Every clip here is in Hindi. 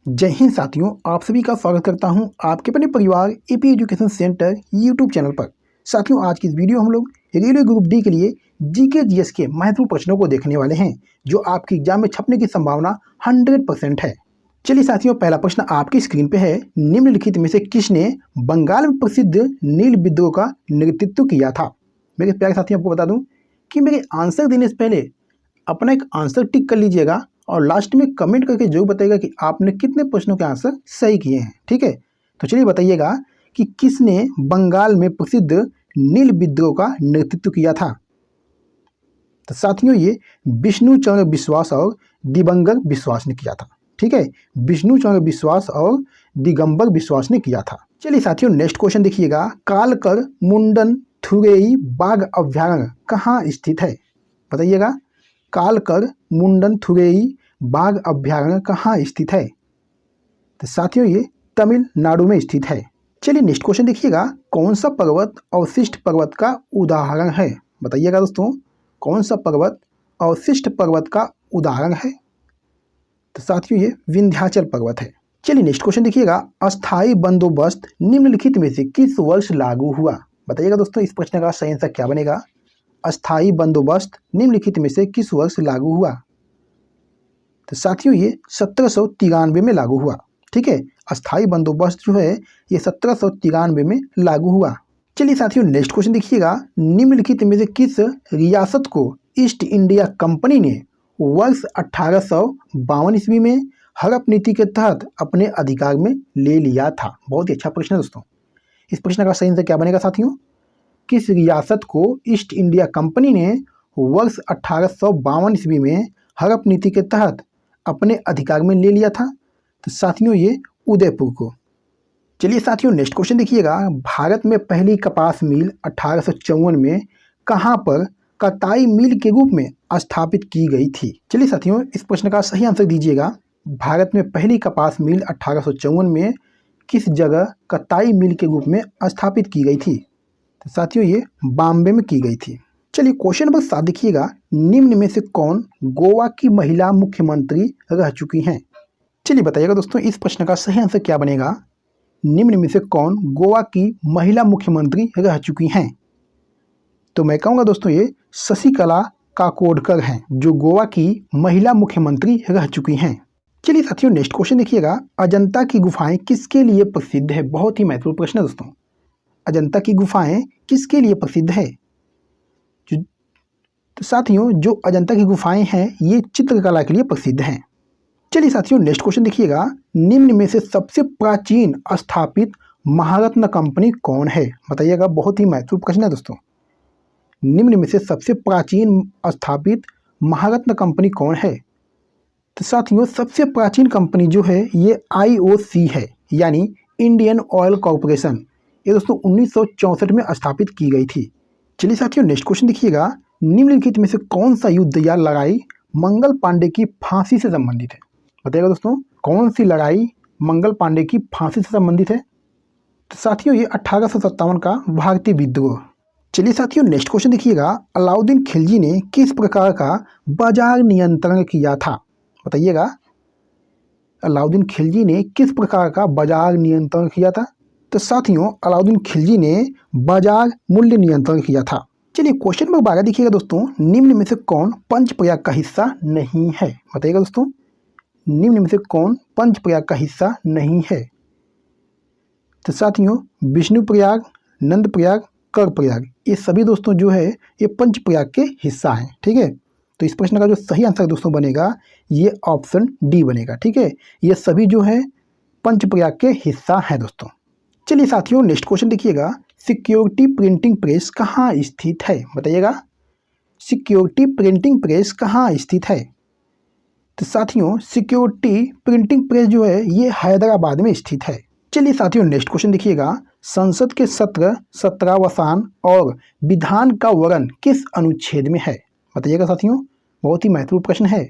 जय हिंद साथियों, आप सभी का स्वागत करता हूं आपके अपने परिवार AP education centre YouTube channel पर। साथियों, आज की इस वीडियो हम लोग रेलवे ग्रुप डी के लिए जीके जीएस के महत्वपूर्ण प्रश्नों को देखने वाले हैं जो आपके एग्जाम में छपने की संभावना 100% है। चलिए साथियों, पहला प्रश्न आपकी स्क्रीन पे है। निम्नलिखित में से किसने बंगाल में प्रसिद्ध नील विद्रोह का नेतृत्व किया था? मेरे प्यारे साथियों, आपको बता दूं कि मेरे आंसर देने से पहले अपना एक आंसर टिक कर लीजिएगा और लास्ट में कमेंट करके जरूर बताइएगा कि आपने कितने प्रश्नों के आंसर सही किए हैं। ठीक है, तो चलिए बताइएगा कि किसने बंगाल में प्रसिद्ध नील विद्रोह का नेतृत्व किया था। तो साथियों, ये विष्णु चंद्र बिश्वास और दिगंबर बिश्वास ने किया था। ठीक है, विष्णु चंद्र बिश्वास और दिगंबर बिश्वास ने किया था। चलिए साथियों, नेक्स्ट क्वेश्चन देखिएगा। कालकर मुंडन थुरैई बाघ अभ्यारण्य कहाँ स्थित है? बताइएगा, कालकर मुंडन थुरैई बाघ अभ्यारण्य कहाँ स्थित है? तो साथियों, ये तमिलनाडु में स्थित है। चलिए नेक्स्ट क्वेश्चन देखिएगा। कौन सा पर्वत अवशिष्ट पर्वत का उदाहरण है? बताइएगा दोस्तों, कौन सा पर्वत अवशिष्ट पर्वत का उदाहरण है? तो साथियों, ये विंध्याचल पर्वत है। चलिए नेक्स्ट क्वेश्चन देखिएगा। अस्थायी बंदोबस्त निम्नलिखित में से किस वर्ष लागू हुआ? बताइएगा दोस्तों, इस प्रश्न का सही आंसर क्या बनेगा? अस्थायी बंदोबस्त निम्नलिखित में से किस वर्ष लागू हुआ? तो साथियों, ये 1793 में लागू हुआ। ठीक है, अस्थायी बंदोबस्त जो है ये 1793 में लागू हुआ। चलिए साथियों, नेक्स्ट क्वेश्चन देखिएगा। निम्नलिखित में से किस रियासत को ईस्ट इंडिया कंपनी ने वर्ष 1852 ईस्वी में हड़प नीति के तहत अपने अधिकार में ले लिया था? बहुत ही अच्छा प्रश्न है दोस्तों। इस प्रश्न का सही आंसर क्या बनेगा साथियों? किस रियासत को ईस्ट इंडिया कंपनी ने वर्ष 1852 ईस्वी में हड़प नीति के तहत अपने अधिकार में ले लिया था? तो साथियों, ये उदयपुर को। चलिए साथियों, नेक्स्ट क्वेश्चन देखिएगा। भारत में पहली कपास मिल 1854 में कहाँ पर कताई मिल के रूप में स्थापित की गई थी? चलिए साथियों, इस प्रश्न का सही आंसर दीजिएगा। भारत में पहली कपास मिल 1854 में किस जगह कताई मिल के रूप में स्थापित की गई थी? तो साथियों, ये बॉम्बे में की गई थी। चलिए क्वेश्चन नंबर 7 देखिएगा। निम्न में से कौन गोवा की महिला मुख्यमंत्री रह चुकी हैं? चलिए बताइएगा दोस्तों, इस प्रश्न का सही आंसर क्या बनेगा? निम्न में से कौन गोवा की महिला मुख्यमंत्री रह चुकी हैं? तो मैं कहूँगा दोस्तों, ये शशिकला काकोडकर हैं जो गोवा की महिला मुख्यमंत्री रह चुकी हैं। चलिए साथियों, नेक्स्ट क्वेश्चन देखिएगा। अजंता की गुफाएं किसके लिए प्रसिद्ध है? बहुत ही महत्वपूर्ण प्रश्न है दोस्तों। अजंता की गुफाएं किसके लिए प्रसिद्ध है? तो साथियों, जो अजंता की गुफाएं हैं ये चित्रकला के लिए प्रसिद्ध हैं। चलिए साथियों, नेक्स्ट क्वेश्चन देखिएगा। निम्न में से सबसे प्राचीन स्थापित महारत्न कंपनी कौन है? बताइएगा, बहुत ही महत्वपूर्ण प्रश्न है दोस्तों। निम्न में से सबसे प्राचीन स्थापित महारत्न कंपनी कौन है? तो साथियों, सबसे प्राचीन कंपनी जो है ये IOC है, यानी इंडियन ऑयल कॉरपोरेशन। ये दोस्तों 1964 में स्थापित की गई थी। चलिए साथियों, नेक्स्ट क्वेश्चन देखिएगा। निम्नलिखित में से कौन सा युद्ध या लड़ाई मंगल पांडे की फांसी से संबंधित है? बताइएगा दोस्तों, कौन सी लड़ाई मंगल पांडे की फांसी से संबंधित है? तो साथियों, ये 1857 का भारतीय विद्रोह। चलिए साथियों, नेक्स्ट क्वेश्चन देखिएगा। अलाउद्दीन खिलजी ने किस प्रकार का बाजार नियंत्रण किया था? बताइएगा, अलाउद्दीन खिलजी ने किस प्रकार का बाजार नियंत्रण किया था? तो साथियों, अलाउद्दीन खिलजी ने बाजार मूल्य नियंत्रण किया था। चलिए क्वेश्चन नंबर 12 देखिएगा दोस्तों। निम्न में से कौन पंचप्रयाग का हिस्सा नहीं है? बताइएगा दोस्तों, निम्न में से कौन पंचप्रयाग का हिस्सा नहीं है? तो साथियों, विष्णुप्रयाग, नंदप्रयाग, कर्णप्रयाग, ये सभी दोस्तों जो है ये पंचप्रयाग के हिस्सा हैं। ठीक है, तो इस प्रश्न का जो सही आंसर दोस्तों बनेगा ये ऑप्शन डी बनेगा। ठीक है, ये सभी जो है पंचप्रयाग के हिस्सा हैं दोस्तों। चलिए साथियों, नेक्स्ट क्वेश्चन देखिएगा। सिक्योरिटी प्रिंटिंग प्रेस कहाँ स्थित है? बताइएगा, सिक्योरिटी प्रिंटिंग प्रेस कहाँ स्थित है? तो साथियों, सिक्योरिटी प्रिंटिंग प्रेस जो है ये हैदराबाद में स्थित है। चलिए साथियों, नेक्स्ट क्वेश्चन देखिएगा। संसद के सत्र सत्रावसान और विधान का वर्णन किस अनुच्छेद में है? बताइएगा साथियों, बहुत ही महत्वपूर्ण प्रश्न है।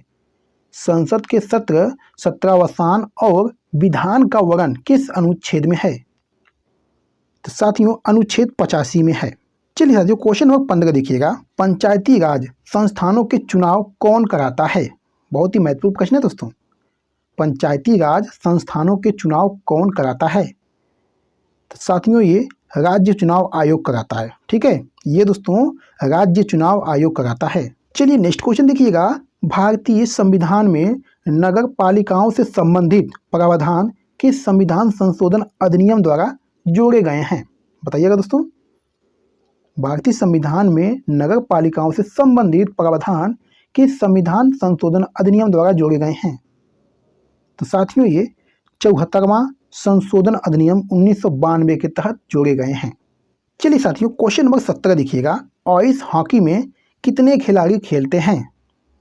संसद के सत्र सत्रावसान और विधान का वर्णन किस अनुच्छेद में है? तो साथियों, अनुच्छेद 85 में है। चलिए साथियों, क्वेश्चन नंबर 15 देखिएगा। पंचायती राज संस्थानों के चुनाव कौन कराता है? बहुत ही महत्वपूर्ण प्रश्न है दोस्तों। पंचायती राज संस्थानों के चुनाव कौन कराता है? तो साथियों ये राज्य चुनाव आयोग कराता है। ठीक है, ये दोस्तों राज्य चुनाव आयोग कराता है। चलिए नेक्स्ट क्वेश्चन देखिएगा, भारतीय संविधान में नगर पालिकाओं से संबंधित प्रावधान किस संविधान संशोधन अधिनियम द्वारा जोड़े गए हैं? बताइएगा दोस्तों। भारतीय संविधान में नगर पालिकाओं से संबंधित प्रावधान किस संविधान संशोधन अधिनियम द्वारा जोड़े गए हैं? तो साथियों ये 74वां संशोधन अधिनियम 1992 के तहत जोड़े गए हैं। चलिए साथियों क्वेश्चन नंबर 17 देखिएगा, आइस हॉकी में कितने खिलाड़ी खेलते हैं?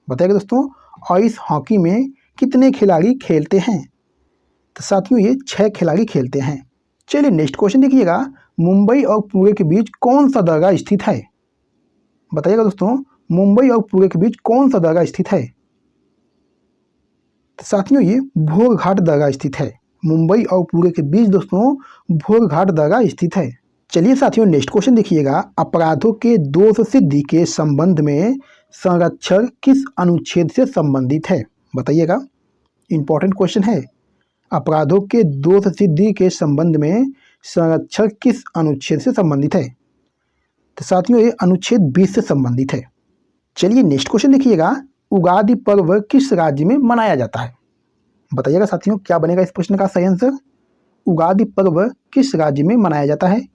बताइएगा दोस्तों, आइस हॉकी में कितने खिलाड़ी खेलते हैं? तो साथियों ये 6 खिलाड़ी खेलते हैं। चलिए नेक्स्ट क्वेश्चन देखिएगा, मुंबई और पुणे के बीच कौन सा दरगाह स्थित है? बताइएगा दोस्तों, मुंबई और पुणे के बीच कौन सा दरगाह स्थित है? तो साथियों ये भोर घाट दरगाह स्थित है। मुंबई और पुणे के बीच दोस्तों भोर घाट दरगाह स्थित है। चलिए साथियों नेक्स्ट क्वेश्चन देखिएगा, अपराधों के दोष सिद्धि के संबंध में संरक्षण किस अनुच्छेद से संबंधित है? बताइएगा, इंपॉर्टेंट क्वेश्चन है। अपराधों के दोष सिद्धि के संबंध में संरक्षण किस अनुच्छेद से संबंधित है? तो साथियों ये अनुच्छेद 20 से संबंधित है। चलिए नेक्स्ट क्वेश्चन देखिएगा, उगादि पर्व किस राज्य में मनाया जाता है? बताइएगा साथियों, क्या बनेगा इस प्रश्न का सही आंसर? उगादि पर्व किस राज्य में मनाया जाता है?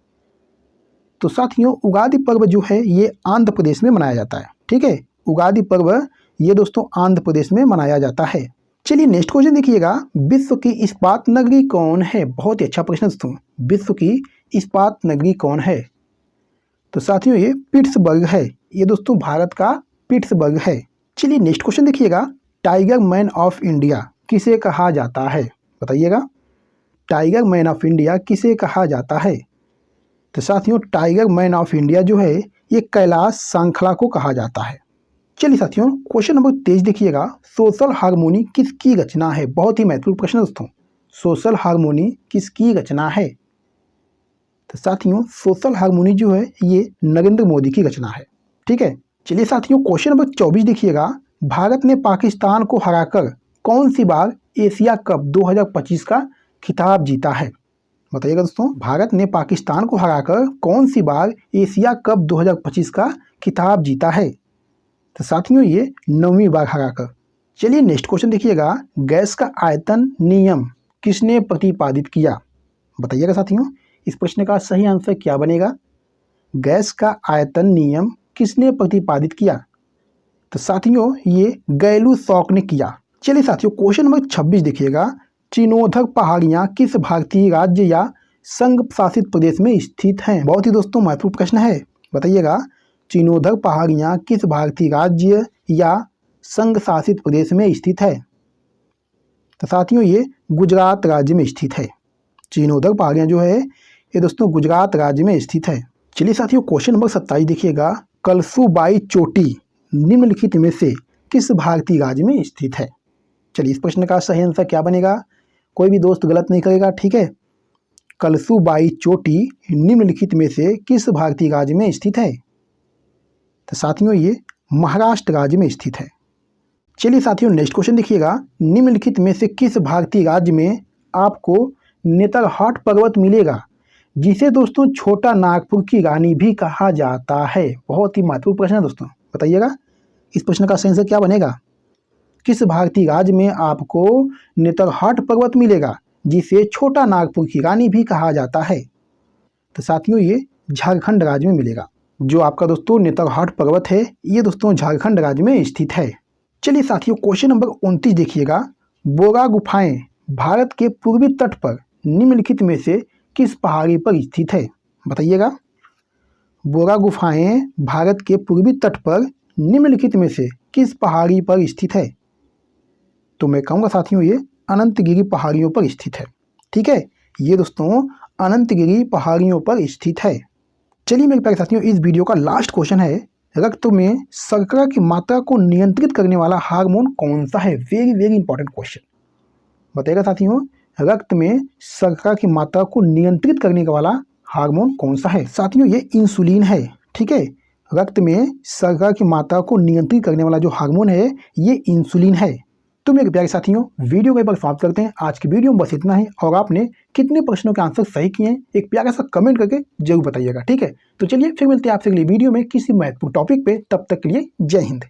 तो साथियों उगादि पर्व जो है ये आंध्र प्रदेश में मनाया जाता है। ठीक है, उगादि पर्व ये दोस्तों आंध्र प्रदेश में मनाया जाता है। चलिए नेक्स्ट क्वेश्चन देखिएगा, विश्व की इस्पात नगरी कौन है? बहुत ही अच्छा प्रश्न दोस्तों, विश्व की इस्पात नगरी कौन है? तो साथियों ये पिट्सबर्ग है। ये दोस्तों भारत का पिट्सबर्ग है। चलिए नेक्स्ट क्वेश्चन देखिएगा, टाइगर मैन ऑफ इंडिया किसे कहा जाता है? बताइएगा, टाइगर मैन ऑफ इंडिया किसे कहा जाता है? तो साथियों टाइगर मैन ऑफ इंडिया जो है ये कैलाश सांखला को कहा जाता है। चलिए साथियों क्वेश्चन नंबर 23 देखिएगा, सोशल हार्मोनी किसकी रचना है? बहुत ही महत्वपूर्ण प्रश्न दोस्तों, सोशल हार्मोनी किसकी रचना है? तो साथियों सोशल हार्मोनी जो है ये नरेंद्र मोदी की रचना है। ठीक है, चलिए साथियों क्वेश्चन नंबर 24 देखिएगा, भारत ने पाकिस्तान को हराकर कौन सी बार एशिया कप 2025 का खिताब जीता है? बताइएगा दोस्तों, भारत ने पाकिस्तान को हराकर कौन सी बार एशिया कप 2025 का खिताब जीता है? तो साथियों ये 9वीं बार हराकर। चलिए नेक्स्ट क्वेश्चन देखिएगा, गैस का आयतन नियम किसने प्रतिपादित किया? बताइएगा साथियों, इस प्रश्न का सही आंसर क्या बनेगा? गैस का आयतन नियम किसने प्रतिपादित किया? तो साथियों ये गैलू शॉक ने किया। चलिए साथियों क्वेश्चन नंबर 26 देखिएगा, चिनोधक पहाड़ियाँ किस भारतीय राज्य या संघ शासित प्रदेश में स्थित हैं? बहुत ही दोस्तों महत्वपूर्ण प्रश्न है। बताइएगा, चिनोधक पहाड़ियाँ किस भारतीय राज्य या संघ शासित प्रदेश में स्थित है? तो साथियों ये गुजरात राज्य में स्थित है। चिनोधक पहाड़ियाँ जो है ये दोस्तों गुजरात राज्य में स्थित है। चलिए साथियों क्वेश्चन नंबर 27 देखिएगा, कलसूबाई चोटी निम्नलिखित में से किस भारतीय राज्य में स्थित है? चलिए इस प्रश्न का सही आंसर क्या बनेगा? कोई भी दोस्त गलत नहीं करेगा। ठीक है, कलसूबाई चोटी निम्नलिखित में से किस भारतीय राज्य में स्थित है? तो साथियों ये महाराष्ट्र राज्य में स्थित है। चलिए साथियों नेक्स्ट क्वेश्चन देखिएगा, निम्नलिखित में से किस भारतीय राज्य में आपको नेतरहाट पर्वत मिलेगा जिसे दोस्तों छोटा नागपुर की रानी भी कहा जाता है? बहुत ही महत्वपूर्ण प्रश्न है दोस्तों, बताइएगा इस प्रश्न का सही आंसर क्या बनेगा? किस भारतीय राज्य में आपको नेतरहाट पर्वत मिलेगा जिसे छोटा नागपुर की रानी भी कहा जाता है? तो साथियों ये झारखंड राज्य में मिलेगा। जो आपका दोस्तों नेतरहाट पर्वत है ये दोस्तों झारखंड राज्य में स्थित है। चलिए साथियों क्वेश्चन नंबर 29 देखिएगा, बोरा गुफाएं भारत के पूर्वी तट पर निम्नलिखित में से किस पहाड़ी पर स्थित है? बताइएगा, बोरा गुफाएं भारत के पूर्वी तट पर निम्नलिखित में से किस पहाड़ी पर स्थित है? तो मैं कहूँगा साथियों ये अनंतगिरी पहाड़ियों पर स्थित है। ठीक है, ये दोस्तों अनंतगिरी पहाड़ियों पर स्थित है। चलिए मेरे प्यारे साथियों इस वीडियो का लास्ट क्वेश्चन है, रक्त में शर्करा की मात्रा को नियंत्रित करने वाला हार्मोन कौन सा है? Very very important question. बताइएगा साथियों, रक्त में शर्करा की मात्रा को नियंत्रित करने वाला हार्मोन कौन सा है? साथियों ये इंसुलिन है। ठीक है, रक्त में शर्करा की मात्रा को नियंत्रित करने वाला जो हार्मोन है ये इंसुलिन है। तो मेरे प्यारे साथियों, वीडियो को एक बार समाप्त करते हैं। आज की वीडियो में बस इतना ही, और आपने कितने प्रश्नों के आंसर सही किए हैं एक प्यारा सा कमेंट करके जरूर बताइएगा। ठीक है, तो चलिए फिर मिलते हैं आपसे अगली वीडियो में किसी महत्वपूर्ण टॉपिक पे। तब तक के लिए जय हिंद।